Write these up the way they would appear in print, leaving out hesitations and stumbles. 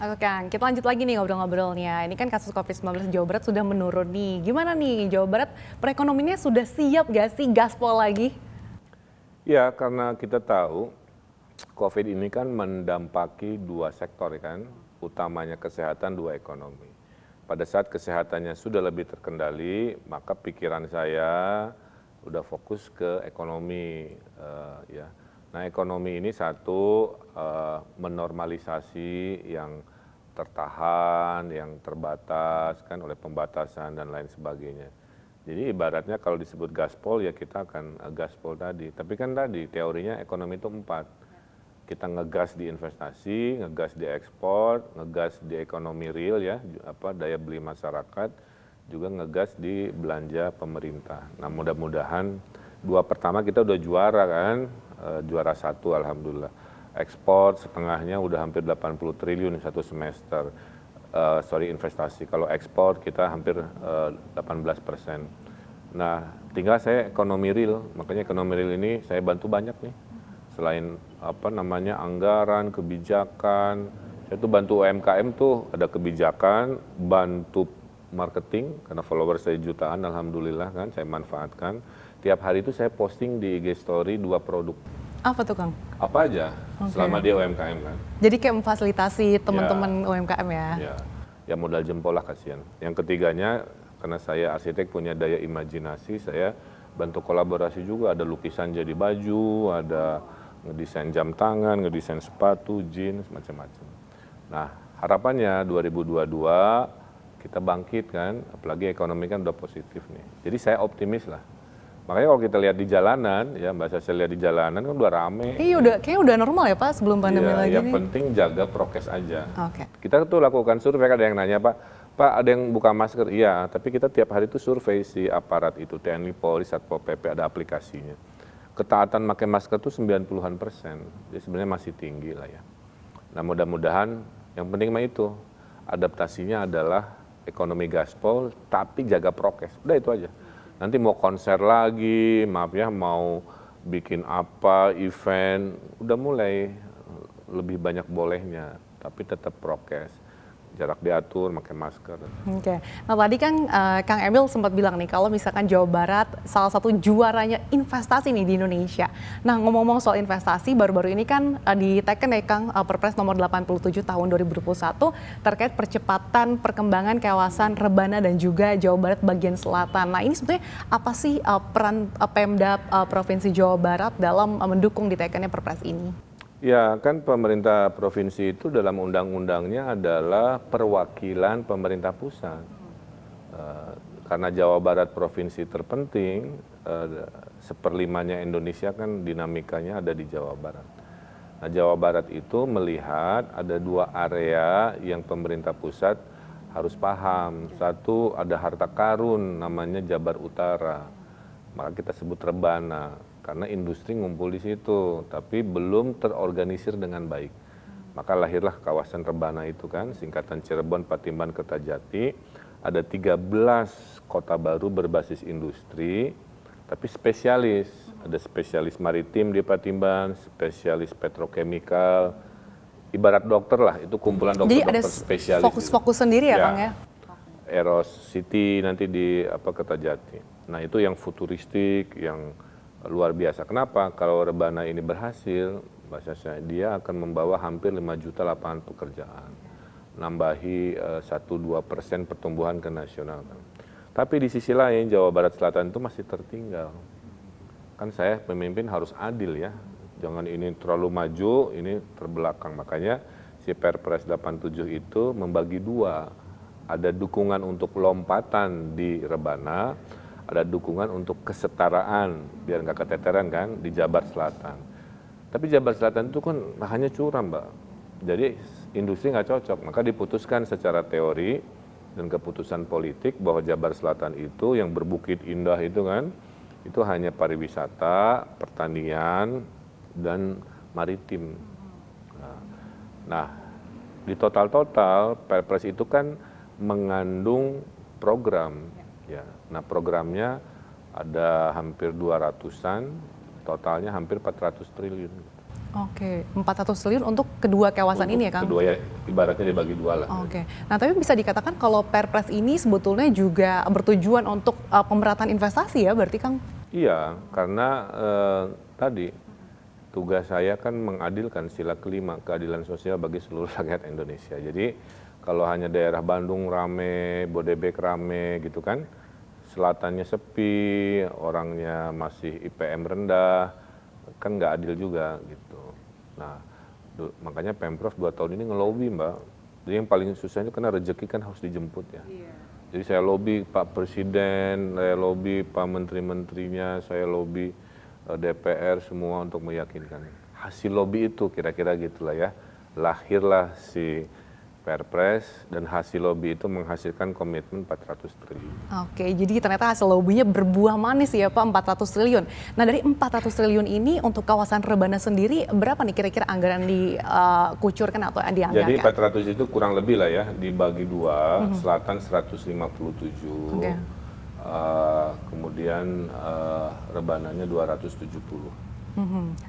Oke Kang, kita lanjut lagi nih ngobrol-ngobrolnya. Ini kan kasus COVID-19 Jawa Barat sudah menurun nih. Gimana nih Jawa Barat perekonomiannya sudah siap gak sih gaspol lagi? Ya, karena kita tahu COVID ini kan mendampaki dua sektor kan, utamanya kesehatan, dua ekonomi. Pada saat kesehatannya sudah lebih terkendali, maka pikiran saya udah fokus ke ekonomi, ya. Nah, ekonomi ini satu menormalisasi yang tertahan, yang terbatas kan oleh pembatasan dan lain sebagainya. Jadi ibaratnya kalau disebut gaspol ya kita akan gaspol tadi. Tapi kan tadi teorinya ekonomi itu empat. Kita ngegas di investasi, ngegas di ekspor, ngegas di ekonomi real ya, daya beli masyarakat, juga ngegas di belanja pemerintah. Nah mudah-mudahan dua pertama kita udah juara kan, juara satu alhamdulillah. Ekspor setengahnya udah hampir 80 triliun satu semester. Investasi. Kalau ekspor kita hampir 18%. Nah, tinggal saya ekonomi real, makanya ekonomi real ini saya bantu banyak nih. Selain anggaran, kebijakan, saya tuh bantu UMKM tuh ada kebijakan, bantu marketing karena follower saya jutaan, alhamdulillah kan saya manfaatkan. Tiap hari itu saya posting di IG story 2 produk. Apa tuh Kang? Apa aja, selama dia UMKM kan. Jadi kayak memfasilitasi teman-teman UMKM ya? Ya modal jempol lah kasihan. Yang ketiganya, karena saya arsitek punya daya imajinasi, saya bantu kolaborasi juga. Ada lukisan jadi baju, ada ngedesain jam tangan, ngedesain sepatu, jeans, macam-macam. Nah harapannya 2022 kita bangkit kan, apalagi ekonomi kan udah positif nih. Jadi saya optimis lah. Makanya kalau kita lihat di jalanan, ya Mbak Sasha lihat di jalanan kan udah rame. Iya kayaknya udah normal ya Pak sebelum pandemi lagi yang nih. penting jaga prokes aja. Oke. Kita tuh lakukan survei, ada yang nanya Pak ada yang buka masker? Iya, tapi kita tiap hari tuh survei si aparat itu, TNI, Polri, Satpol PP, ada aplikasinya. Ketaatan pakai masker tuh 90-an%, jadi sebenarnya masih tinggi lah ya. Nah mudah-mudahan yang penting mah itu, adaptasinya adalah ekonomi gaspol, tapi jaga prokes, udah itu aja. Nanti mau konser lagi, maaf ya, mau bikin apa, event, udah mulai lebih banyak bolehnya, tapi tetap prokes. Jarak diatur, pakai masker. Oke. Nah tadi kan Kang Emil sempat bilang nih kalau misalkan Jawa Barat salah satu juaranya investasi nih di Indonesia. Nah ngomong-ngomong soal investasi, baru-baru ini kan diteken ya Kang Perpres nomor 87 tahun 2021 terkait percepatan perkembangan kawasan Rebana dan juga Jawa Barat bagian selatan. Nah ini sebetulnya apa sih peran Pemda Provinsi Jawa Barat dalam mendukung ditekennya Perpres ini? Ya kan pemerintah provinsi itu dalam undang-undangnya adalah perwakilan pemerintah pusat. Karena Jawa Barat provinsi terpenting, seperlimanya Indonesia kan dinamikanya ada di Jawa Barat. Nah Jawa Barat itu melihat ada 2 area yang pemerintah pusat harus paham. Satu ada harta karun namanya Jabar Utara, maka kita sebut Rebana. Karena industri ngumpul di situ, tapi belum terorganisir dengan baik. Maka lahirlah kawasan Rebana itu kan, singkatan Cirebon, Patimban, Kertajati. Ada 13 kota baru berbasis industri, tapi spesialis. Ada spesialis maritim di Patimban, spesialis petrokemikal, ibarat dokter lah, itu kumpulan dokter-dokter spesialis. Jadi ada fokus-fokus sendiri ya Kang ya? Eros City nanti di Kertajati. Nah itu yang futuristik, yang luar biasa. Kenapa? Kalau Rebana ini berhasil, Mbak Sasha, dia akan membawa hampir 5 juta lapangan pekerjaan. Nambahi 1-2% pertumbuhan ke nasional. Tapi di sisi lain Jawa Barat Selatan itu masih tertinggal. Kan saya pemimpin harus adil ya. Jangan ini terlalu maju, ini terbelakang. Makanya si Perpres 87 itu membagi 2. Ada dukungan untuk lompatan di Rebana, ada dukungan untuk kesetaraan, biar nggak keteteran kan, di Jabar Selatan. Tapi Jabar Selatan itu kan lahannya curam Mbak, jadi industri nggak cocok. Maka diputuskan secara teori dan keputusan politik bahwa Jabar Selatan itu yang berbukit indah itu kan, itu hanya pariwisata, pertanian, dan maritim. Nah di total Perpres itu kan mengandung program. Ya, nah programnya ada hampir 200-an, totalnya hampir 400 triliun. Oke, 400 triliun untuk kedua kawasan Untuk ini ya Kang? kedua ya, ibaratnya dibagi dua lah. Oke, nah tapi bisa dikatakan kalau Perpres ini sebetulnya juga bertujuan untuk pemerataan investasi ya berarti Kang? Iya, karena tadi tugas saya kan mengadilkan sila kelima keadilan sosial bagi seluruh rakyat Indonesia. Jadi kalau hanya daerah Bandung rame, Bodebek rame gitu kan, selatannya sepi, orangnya masih IPM rendah, kan nggak adil juga gitu. Nah, makanya Pemprov 2 tahun ini ngelobi Mbak. Jadi yang paling susah itu karena rezeki kan harus dijemput ya. Jadi saya lobby Pak Presiden, saya lobby Pak Menteri-menterinya, saya lobby DPR semua untuk meyakinkan. Hasil lobby itu kira-kira gitulah ya. Lahirlah si Perpres dan hasil lobby itu menghasilkan komitmen 400 triliun. Oke, jadi ternyata hasil lobbynya berbuah manis ya Pak, 400 triliun. Nah dari 400 triliun ini untuk kawasan Rebana sendiri berapa nih kira-kira anggaran dikucurkan atau dianggarkan? Jadi 400 itu kurang lebih lah ya, dibagi dua, selatan 157, Oke. Kemudian Rebananya 270.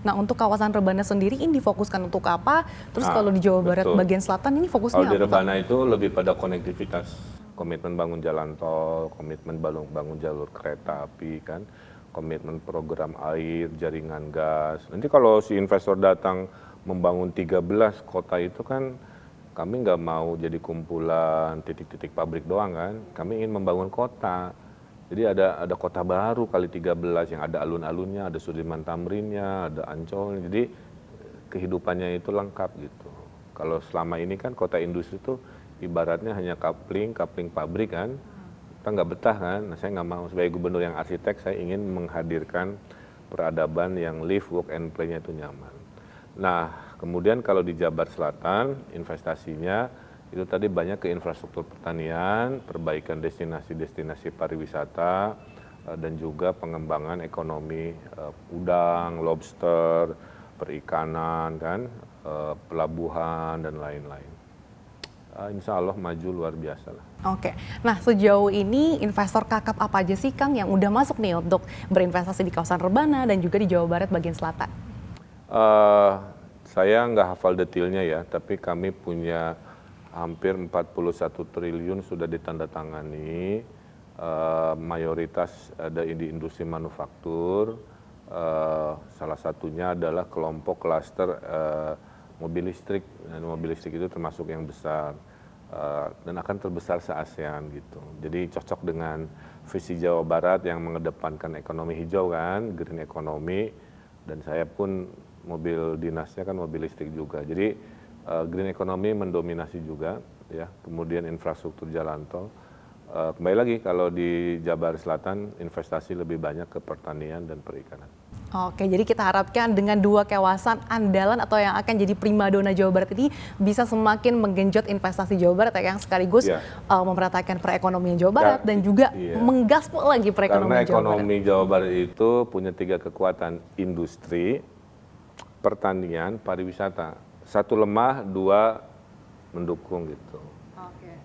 Nah untuk kawasan Rebana sendiri ini difokuskan untuk apa? Terus kalau di Jawa Barat betul. bagian selatan ini fokusnya Kalau di apa? Rebana itu lebih pada konektivitas, komitmen bangun jalan tol, komitmen bangun jalur kereta api kan, komitmen program air, jaringan gas. Nanti kalau si investor datang membangun 13 kota itu kan, kami nggak mau jadi kumpulan titik-titik pabrik doang kan, kami ingin membangun kota. Jadi ada kota baru kali 13 yang ada alun-alunnya, ada Sudirman Tamrinnya, ada Ancolnya. Jadi kehidupannya itu lengkap gitu. Kalau selama ini kan kota industri itu ibaratnya hanya kapling pabrik kan. Kita nggak betah kan. Nah saya nggak mau sebagai gubernur yang arsitek, saya ingin menghadirkan peradaban yang live, work, and play-nya itu nyaman. Nah kemudian kalau di Jabar Selatan investasinya itu tadi banyak ke infrastruktur pertanian, perbaikan destinasi-destinasi pariwisata, dan juga pengembangan ekonomi udang, lobster, perikanan, kan, pelabuhan, dan lain-lain. Insya Allah maju luar biasa lah. Oke, nah sejauh ini investor kakap apa aja sih Kang yang udah masuk nih untuk berinvestasi di kawasan Rebana dan juga di Jawa Barat bagian selatan? Saya nggak hafal detailnya ya, tapi kami punya hampir 41 triliun sudah ditandatangani, mayoritas ada di industri manufaktur, salah satunya adalah kelompok klaster mobil listrik, dan mobil listrik itu termasuk yang besar, dan akan terbesar se-ASEAN gitu. Jadi cocok dengan visi Jawa Barat yang mengedepankan ekonomi hijau kan, green economy, dan saya pun mobil dinasnya kan mobil listrik juga. Jadi green economy mendominasi juga, ya. Kemudian infrastruktur jalan tol. Kembali lagi kalau di Jabar Selatan investasi lebih banyak ke pertanian dan perikanan. Oke, jadi kita harapkan dengan dua kawasan andalan atau yang akan jadi primadona Jawa Barat ini bisa semakin menggenjot investasi Jawa Barat ya, yang sekaligus memeratakan perekonomian Jawa Barat dan juga menggaspol lagi perekonomian Jawa Barat. Karena ekonomi Jawa Barat itu punya 3 kekuatan: industri, pertanian, pariwisata. 1 lemah, 2 mendukung gitu.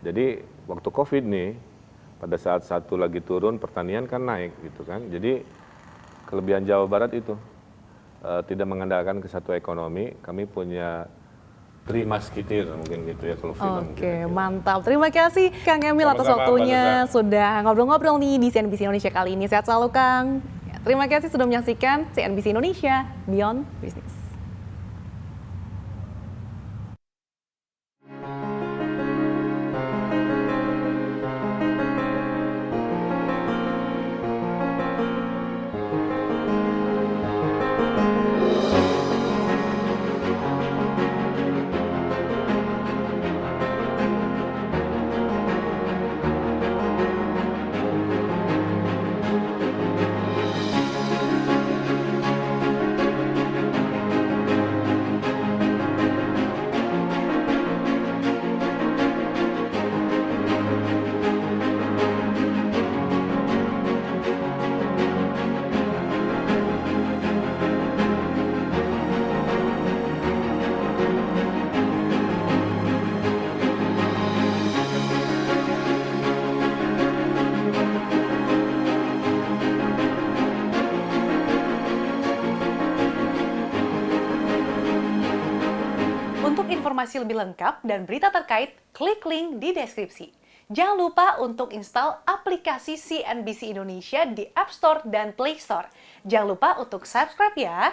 Jadi waktu COVID nih, pada saat 1 lagi turun, pertanian kan naik gitu kan. Jadi kelebihan Jawa Barat itu tidak mengandalkan ke satu ekonomi. Kami punya 3 musketeer mungkin gitu ya kalau film. Oke, mantap. Terima kasih Kang Emil atas waktunya sudah ngobrol-ngobrol nih di CNBC Indonesia kali ini. Sehat selalu Kang. Terima kasih sudah menyaksikan CNBC Indonesia Beyond Business. informasi lebih lengkap dan berita terkait, klik link di deskripsi. Jangan lupa untuk install aplikasi CNBC Indonesia di App Store dan Play Store. Jangan lupa untuk subscribe ya.